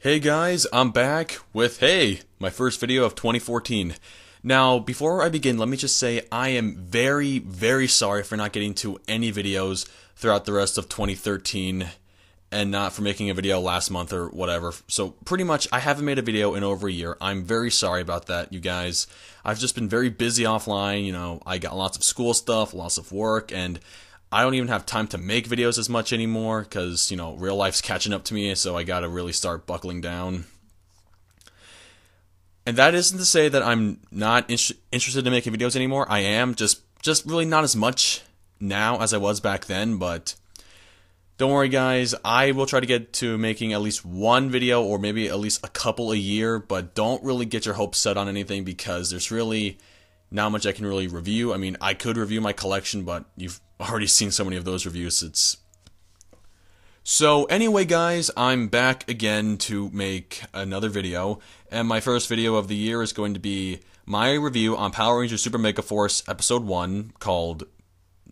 Hey guys, I'm back with, my first video of 2014. Now, before I begin, let me just say I am very, very sorry for not getting to any videos throughout the rest of 2013 and not for making a video last month or whatever. So, pretty much, I haven't made a video in over a year. I'm very sorry about that, you guys. I've just been very busy offline, I got lots of school stuff, lots of work, and I don't even have time to make videos as much anymore because, real life's catching up to me, so I gotta really start buckling down. And that isn't to say that I'm not interested in making videos anymore. I am, just really not as much now as I was back then, but don't worry guys, I will try to get to making at least one video or maybe at least a couple a year, but don't really get your hopes set on anything because there's really not much I can really review. I mean, I could review my collection, but you've already seen so many of those reviews. So anyway guys, I'm back again to make another video, and my first video of the year is going to be my review on Power Rangers Super Megaforce Episode 1 called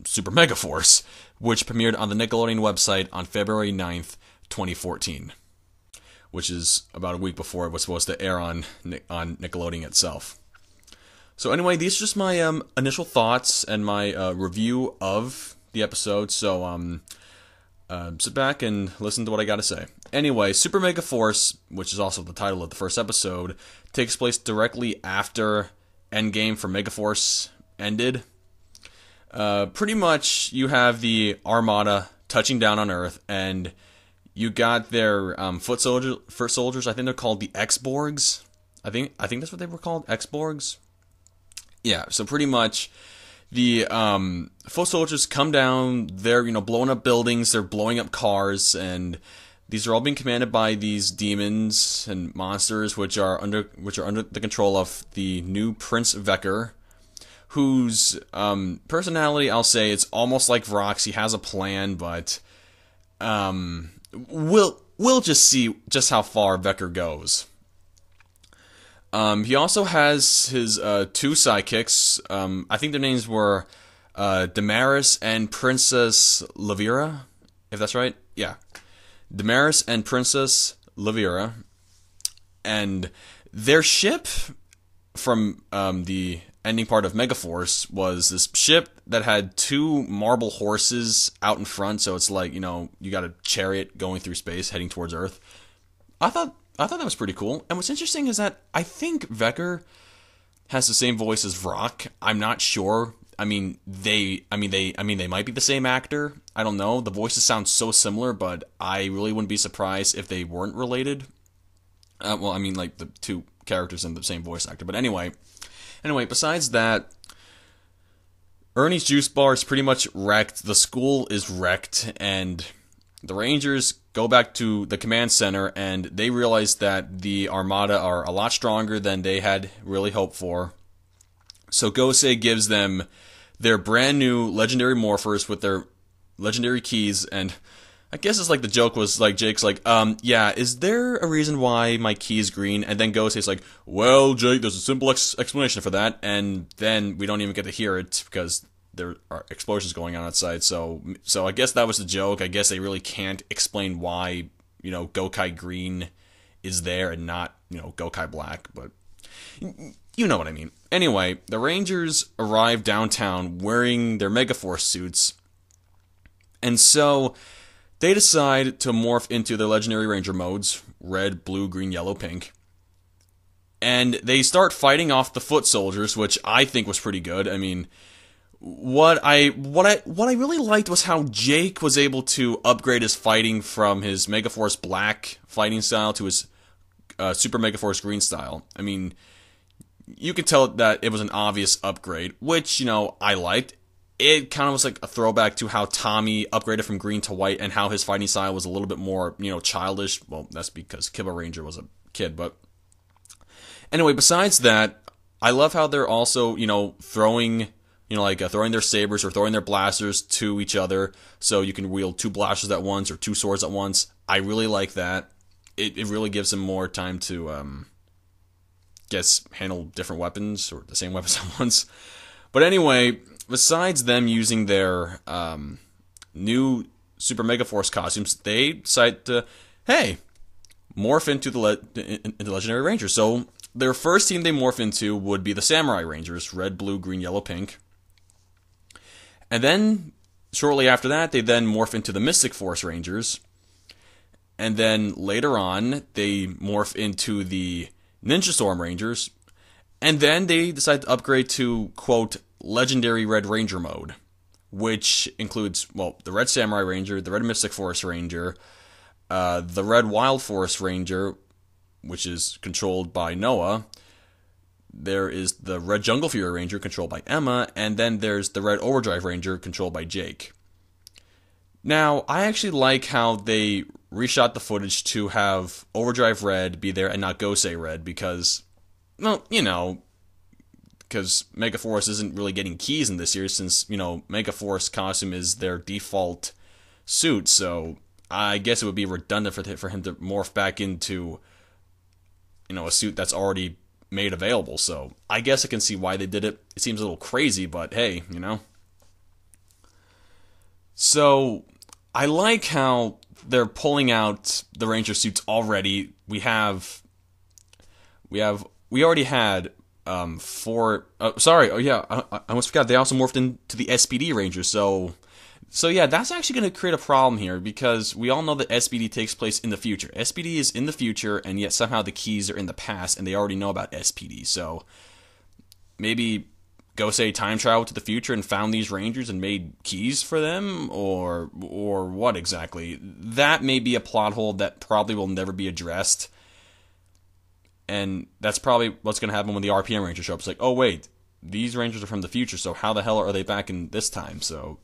Super Megaforce, which premiered on the Nickelodeon website on February 9th, 2014, which is about a week before it was supposed to air on Nickelodeon itself. So anyway, these are just my initial thoughts and my review of the episode, so sit back and listen to what I gotta say. Anyway, Super Megaforce, which is also the title of the first episode, takes place directly after Endgame for Megaforce ended. Pretty much, you have the Armada touching down on Earth, and you got their foot soldiers. I think they're called the X-Borgs. I think that's what they were called, X-Borgs. Yeah, so pretty much the foot soldiers come down, they're blowing up buildings, they're blowing up cars, and these are all being commanded by these demons and monsters which are under the control of the new Prince Vecker, whose personality, I'll say, it's almost like Vrock's. He has a plan, but we'll just see just how far Vecker goes. He also has his two sidekicks. I think their names were Damaris and Princess Levira, if that's right. Yeah, Damaris and Princess Levira, and their ship from the ending part of Megaforce was this ship that had two marble horses out in front. So it's like you got a chariot going through space heading towards Earth. I thought that was pretty cool. And what's interesting is that I think Vecker has the same voice as Vrock. I'm not sure. They might be the same actor. I don't know. The voices sound so similar, but I really wouldn't be surprised if they weren't related. Like the two characters and the same voice actor. But anyway, besides that, Ernie's juice bar is pretty much wrecked. The school is wrecked, and the Rangers go back to the command center, and they realize that the Armada are a lot stronger than they had really hoped for. So Gosei gives them their brand new legendary morphers with their legendary keys, and I guess it's like the joke was like, Jake's like, yeah, is there a reason why my key is green? And then Gosei's like, well, Jake, there's a simple explanation for that, and then we don't even get to hear it because there are explosions going on outside, so I guess that was the joke. I guess they really can't explain why, Gokai Green is there and not, Gokai Black, but you know what I mean. Anyway, the Rangers arrive downtown wearing their Megaforce suits, and so they decide to morph into their legendary Ranger modes, red, blue, green, yellow, pink, and they start fighting off the foot soldiers, which I think was pretty good. I mean, What I really liked was how Jake was able to upgrade his fighting from his Megaforce Black fighting style to his Super Megaforce Green style. I mean, you could tell that it was an obvious upgrade, which, I liked. It kind of was like a throwback to how Tommy upgraded from green to white and how his fighting style was a little bit more, childish. Well, that's because Kibba Ranger was a kid, but anyway, besides that, I love how they're also, throwing their sabers or throwing their blasters to each other, so you can wield two blasters at once or two swords at once. I really like that. It really gives them more time to, handle different weapons or the same weapons at once. But anyway, besides them using their new Super Megaforce costumes, they decide to, hey, morph into the Legendary Rangers. So their first team they morph into would be the Samurai Rangers, red, blue, green, yellow, pink. And then, shortly after that, they then morph into the Mystic Force Rangers. And then later on, they morph into the Ninja Storm Rangers. And then they decide to upgrade to, quote, Legendary Red Ranger mode, which includes, well, the Red Samurai Ranger, the Red Mystic Force Ranger, the Red Wild Force Ranger, which is controlled by Noah. There is the Red Jungle Fury Ranger, controlled by Emma, and then there's the Red Overdrive Ranger, controlled by Jake. Now, I actually like how they reshot the footage to have Overdrive Red be there and not Gosei Red, because, well, because Megaforce isn't really getting keys in this series, since, Megaforce costume is their default suit, so I guess it would be redundant for him to morph back into, a suit that's already made available. So I guess I can see why they did it. It seems a little crazy, but hey, So I like how they're pulling out the Ranger suits already. We already had four. Sorry. Oh yeah, I almost forgot. They also morphed into the SPD Rangers. So yeah, that's actually going to create a problem here, because we all know that SPD takes place in the future. SPD is in the future, and yet somehow the keys are in the past, and they already know about SPD. So maybe Gosei time traveled to the future and found these Rangers and made keys for them, or what exactly? That may be a plot hole that probably will never be addressed, and that's probably what's going to happen when the RPM Rangers show up. It's like, oh wait, these Rangers are from the future, so how the hell are they back in this time? So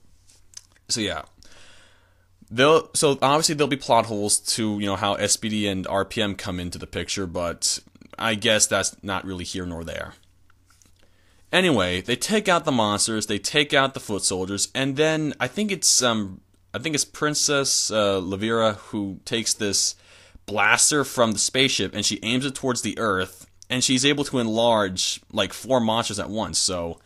yeah, so obviously there'll be plot holes to how SPD and RPM come into the picture, but I guess that's not really here nor there. Anyway, they take out the monsters, they take out the foot soldiers, and then I think it's Princess Levira who takes this blaster from the spaceship and she aims it towards the Earth, and she's able to enlarge like 4 monsters at once. So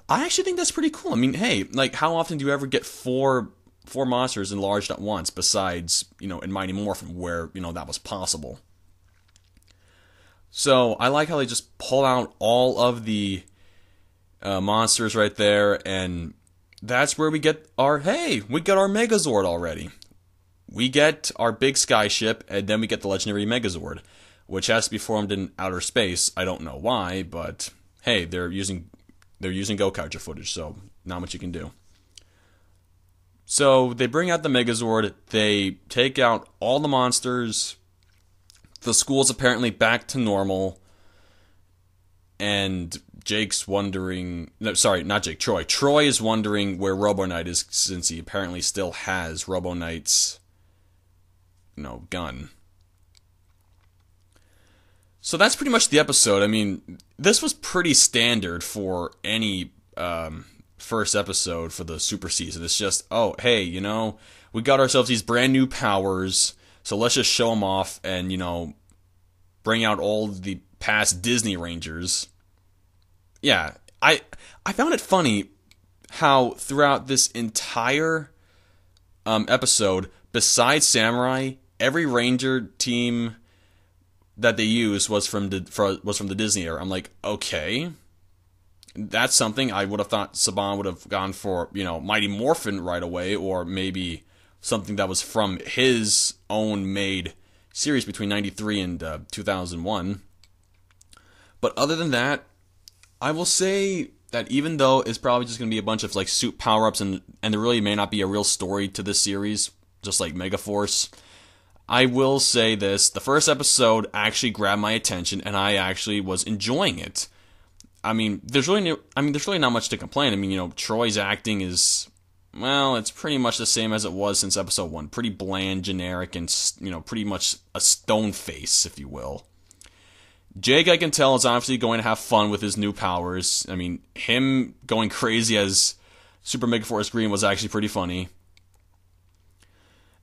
I actually think that's pretty cool. I mean, hey, like, how often do you ever get four monsters enlarged at once, besides, in Mighty Morphin, where, that was possible? So I like how they just pull out all of the monsters right there, and that's where we get our Megazord already. We get our big skyship, and then we get the legendary Megazord, which has to be formed in outer space. I don't know why, but hey, they're using Gokaiger footage, so not much you can do. So they bring out the Megazord, they take out all the monsters, the school's apparently back to normal, and Jake's wondering... No, sorry, not Jake, Troy. Troy is wondering where Robo Knight is, since he apparently still has Robo Knight's, gun. So that's pretty much the episode. I mean, this was pretty standard for any first episode for the Super season. It's just, oh, hey, we got ourselves these brand new powers, so let's just show them off and, bring out all the past Disney Rangers. Yeah, I found it funny how throughout this entire episode, besides Samurai, every Ranger team that they used was from the Disney era. I'm like, okay, that's something. I would have thought Saban would have gone for, Mighty Morphin right away, or maybe something that was from his own made series between 93 and 2001. But other than that, I will say that even though it's probably just going to be a bunch of like suit power-ups and there really may not be a real story to this series, just like Megaforce, I will say this: the first episode actually grabbed my attention, and I actually was enjoying it. I mean, there's really not much to complain. I mean, Troy's acting is, well, it's pretty much the same as it was since episode 1. Pretty bland, generic, and pretty much a stone face, if you will. Jake, I can tell, is obviously going to have fun with his new powers. I mean, him going crazy as Super Megaforce Green was actually pretty funny.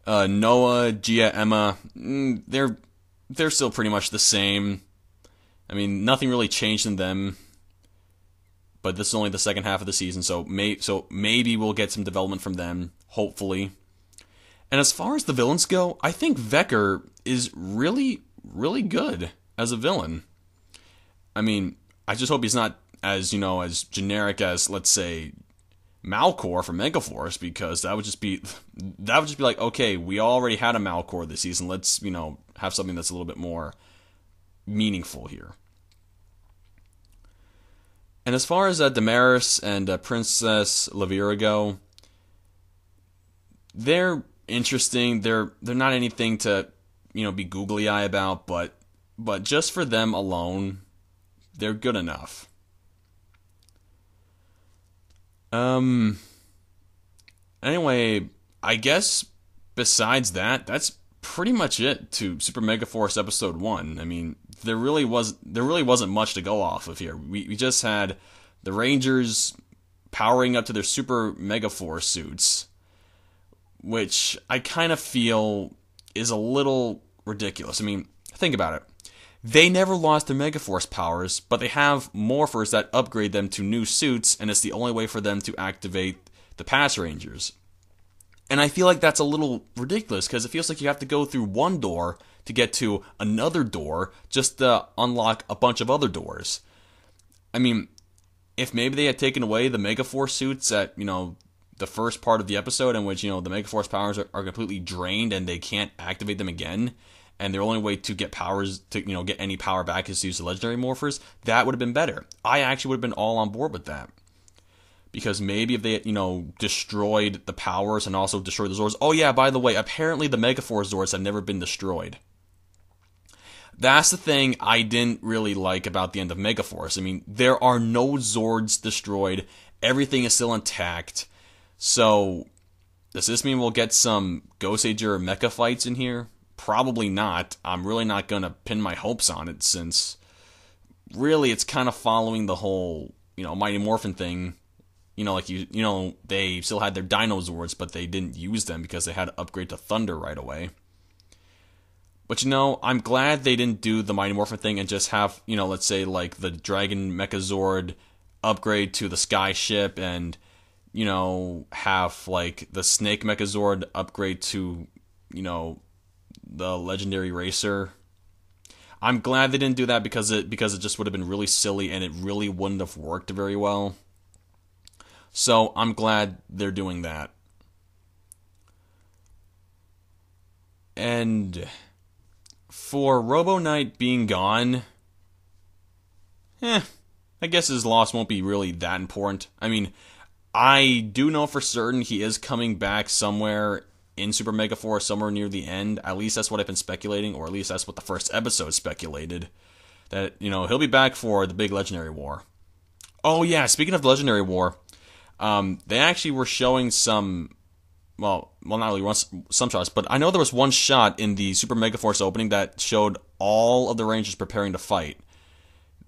Noah, Gia, Emma, they're still pretty much the same. I mean, nothing really changed in them. But this is only the second half of the season, so maybe we'll get some development from them, hopefully. And as far as the villains go, I think Vecker is really, really good as a villain. I mean, I just hope he's not as generic as, let's say, Malcor from Megaforce, because that would just be like, okay, we already had a Malcor this season. Let's, have something that's a little bit more meaningful here. And as far as Damaris and Princess Lavira go, they're interesting. They're not anything to, be googly eye about, but just for them alone, they're good enough. Anyway, I guess besides that, that's pretty much it to Super Megaforce Episode 1. I mean, there really wasn't much to go off of here. We just had the Rangers powering up to their Super Megaforce suits, which I kind of feel is a little ridiculous. I mean, think about it. They never lost their Megaforce powers, but they have morphers that upgrade them to new suits, and it's the only way for them to activate the past Rangers. And I feel like that's a little ridiculous, because it feels like you have to go through one door to get to another door just to unlock a bunch of other doors. I mean, if maybe they had taken away the Megaforce suits at, the first part of the episode, in which, the Megaforce powers are completely drained and they can't activate them again, and their only way to get powers, to get any power back, is to use the legendary morphers, that would have been better. I actually would have been all on board with that. Because maybe if they, destroyed the powers and also destroyed the Zords. Oh yeah, by the way, apparently the Megaforce Zords have never been destroyed. That's the thing I didn't really like about the end of Megaforce. I mean, there are no Zords destroyed. Everything is still intact. So, does this mean we'll get some Ghostager mecha fights in here? Probably not. I'm really not going to pin my hopes on it, since really it's kind of following the whole, Mighty Morphin thing. They still had their Dino Zords, but they didn't use them because they had to upgrade to Thunder right away. But I'm glad they didn't do the Mighty Morphin thing and just have, let's say like the Dragon Mechazord upgrade to the Sky Ship, and, have like the Snake Mechazord upgrade to, the Legendary Racer. I'm glad they didn't do that because it just would have been really silly and it really wouldn't have worked very well. So I'm glad they're doing that. And for Robo Knight being gone, I guess his loss won't be really that important. I mean, I do know for certain he is coming back somewhere in Super Megaforce, somewhere near the end. At least that's what I've been speculating, or at least that's what the first episode speculated. That, he'll be back for the big Legendary War. Oh yeah, speaking of the Legendary War, they actually were showing some, well, not really some shots, but I know there was one shot in the Super Megaforce opening that showed all of the Rangers preparing to fight.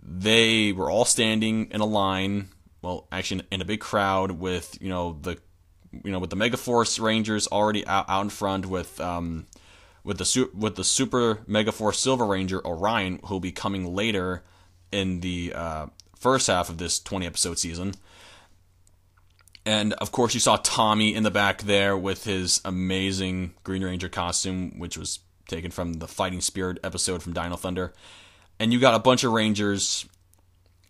They were all standing in a line, well, actually in a big crowd with, with the Megaforce Rangers already out in front with the Super Megaforce Silver Ranger Orion, who'll be coming later in the first half of this 20-episode season. And, of course, you saw Tommy in the back there with his amazing Green Ranger costume, which was taken from the Fighting Spirit episode from Dino Thunder. And you got a bunch of Rangers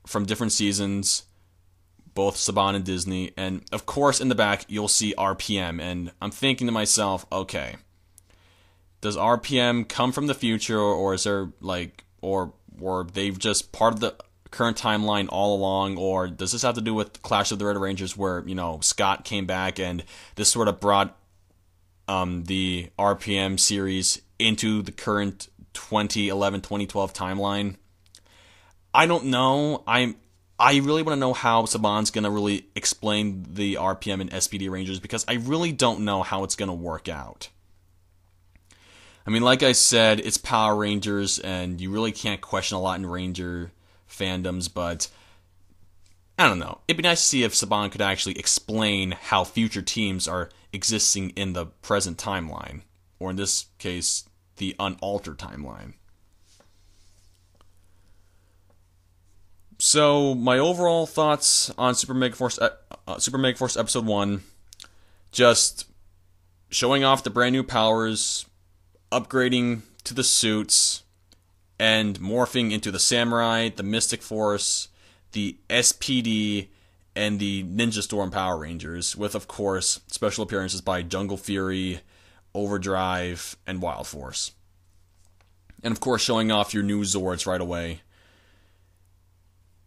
from different seasons, both Saban and Disney. And, of course, in the back, you'll see RPM. And I'm thinking to myself, okay, does RPM come from the future, or is there, or they've just part of the current timeline all along, or does this have to do with Clash of the Red Rangers, where Scott came back and this sort of brought the RPM series into the current 2011-2012 timeline? I don't know. I really want to know how Saban's gonna really explain the RPM and SPD Rangers, because I really don't know how it's gonna work out. I mean, like I said, it's Power Rangers, and you really can't question a lot in Ranger fandoms, but I don't know. It'd be nice to see if Saban could actually explain how future teams are existing in the present timeline, or in this case, the unaltered timeline. So, my overall thoughts on Super Megaforce Episode 1, just showing off the brand new powers, upgrading to the suits, and morphing into the Samurai, the Mystic Force, the SPD, and the Ninja Storm Power Rangers, with, of course, special appearances by Jungle Fury, Overdrive, and Wild Force. And, of course, showing off your new Zords right away.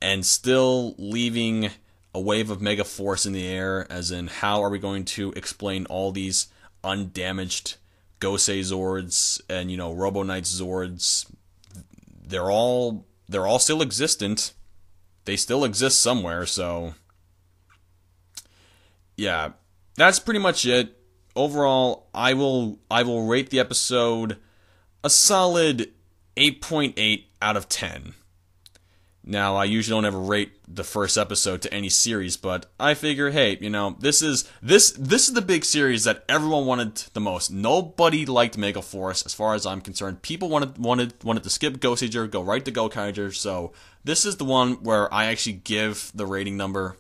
And still leaving a wave of Mega Force in the air, as in, how are we going to explain all these undamaged Gosei Zords and, Robo Knight Zords? They're all still existent. They still exist somewhere, so yeah, that's pretty much it. Overall, I will rate the episode a solid 8.8 out of 10. Now, I usually don't ever rate the first episode to any series, but I figure, hey, this is the big series that everyone wanted the most. Nobody liked Megaforce, as far as I'm concerned. People wanted to skip Goseiger, go right to Gokaiger. So this is the one where I actually give the rating number.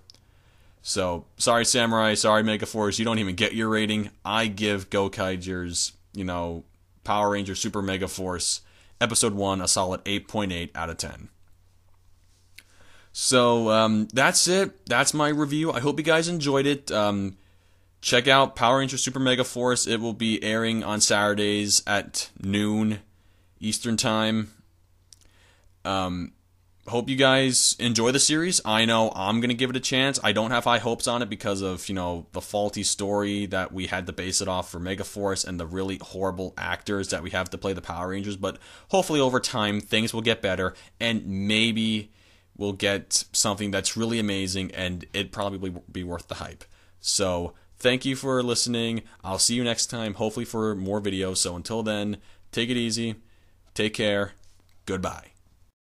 So sorry, Samurai, sorry, Megaforce, you don't even get your rating. I give Gokaiger's, Power Rangers Super Megaforce Episode 1 a solid 8.8 out of 10. So, that's it. That's my review. I hope you guys enjoyed it. Check out Power Rangers Super Megaforce. It will be airing on Saturdays at noon Eastern Time. Hope you guys enjoy the series. I know I'm going to give it a chance. I don't have high hopes on it because of, the faulty story that we had to base it off for Megaforce and the really horrible actors that we have to play the Power Rangers. But hopefully over time, things will get better, and maybe we'll get something that's really amazing, and it probably will be worth the hype. So, thank you for listening. I'll see you next time, hopefully for more videos. So until then, take it easy, take care, goodbye.